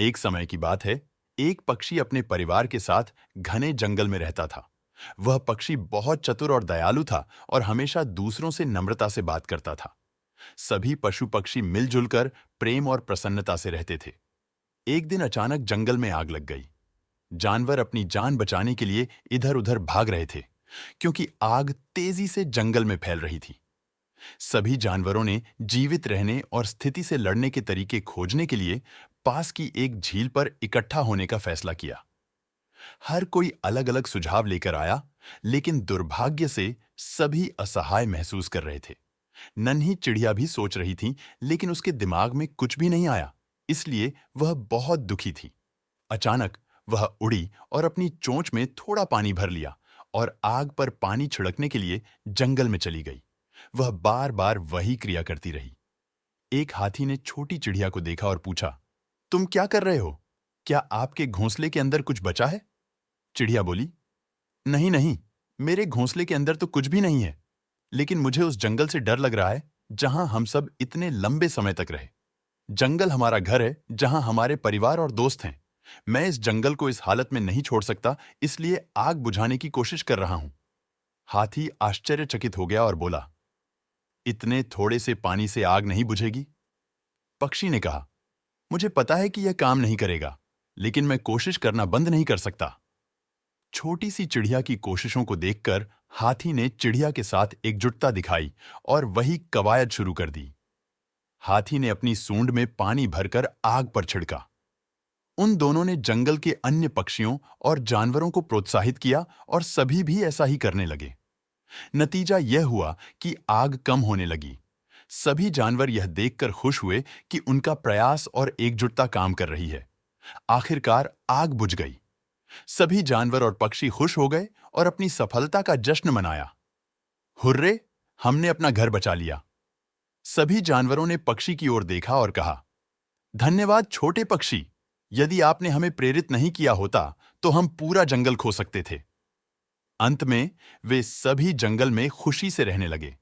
एक समय की बात है। एक पक्षी अपने परिवार के साथ घने जंगल में रहता था। वह पक्षी बहुत चतुर और दयालु था और हमेशा दूसरों से नम्रता से बात करता था। सभी पशु पक्षी मिलजुल कर प्रेम और प्रसन्नता से रहते थे। एक दिन अचानक जंगल में आग लग गई। जानवर अपनी जान बचाने के लिए इधर-उधर भाग रहे थे, क्योंकि आग तेजी से जंगल में फैल रही थी। सभी जानवरों ने जीवित रहने और स्थिति से लड़ने के तरीके खोजने के लिए पास की एक झील पर इकट्ठा होने का फैसला किया। हर कोई अलग-अलग सुझाव लेकर आया, लेकिन दुर्भाग्य से सभी असहाय महसूस कर रहे थे। नन्ही चिड़िया भी सोच रही थी, लेकिन उसके दिमाग में कुछ भी नहीं आया, इसलिए वह बहुत दुखी थी। अचानक वह उड़ी और अपनी चोंच में थोड़ा पानी भर लिया और आग पर पानी छिड़कने के लिए जंगल में चली गई। वह बार-बार वही क्रिया करती रही। एक हाथी ने छोटी चिड़िया को देखा और पूछा, तुम क्या कर रहे हो? क्या आपके घोंसले के अंदर कुछ बचा है? चिड़िया बोली, नहीं नहीं, मेरे घोंसले के अंदर तो कुछ भी नहीं है, लेकिन मुझे उस जंगल से डर लग रहा है जहां हम सब इतने लंबे समय तक रहे। जंगल हमारा घर है जहां हमारे परिवार और दोस्त हैं। मैं इस जंगल को इस हालत में नहीं छोड़ सकता, इसलिए आग बुझाने की कोशिश कर रहा हूं। हाथी आश्चर्यचकित हो गया और बोला, इतने थोड़े से पानी से आग नहीं बुझेगी? पक्षी ने कहा, मुझे पता है कि यह काम नहीं करेगा, लेकिन मैं कोशिश करना बंद नहीं कर सकता। छोटी सी चिड़िया की कोशिशों को देखकर हाथी ने चिड़िया के साथ एकजुटता दिखाई और वही कवायद शुरू कर दी। हाथी ने अपनी सूंड में पानी भरकर आग पर छिड़का। उन दोनों ने जंगल के अन्य पक्षियों और जानवरों को प्रोत्साहित किया और सभी भी ऐसा ही करने लगे। नतीजा यह हुआ कि आग कम होने लगी। सभी जानवर यह देखकर खुश हुए कि उनका प्रयास और एकजुटता काम कर रही है। आखिरकार आग बुझ गई। सभी जानवर और पक्षी खुश हो गए और अपनी सफलता का जश्न मनाया। हुर्रे, हमने अपना घर बचा लिया। सभी जानवरों ने पक्षी की ओर देखा और कहा, धन्यवाद छोटे पक्षी, यदि आपने हमें प्रेरित नहीं किया होता तो हम पूरा जंगल खो सकते थे। अंत में वे सभी जंगल में खुशी से रहने लगे।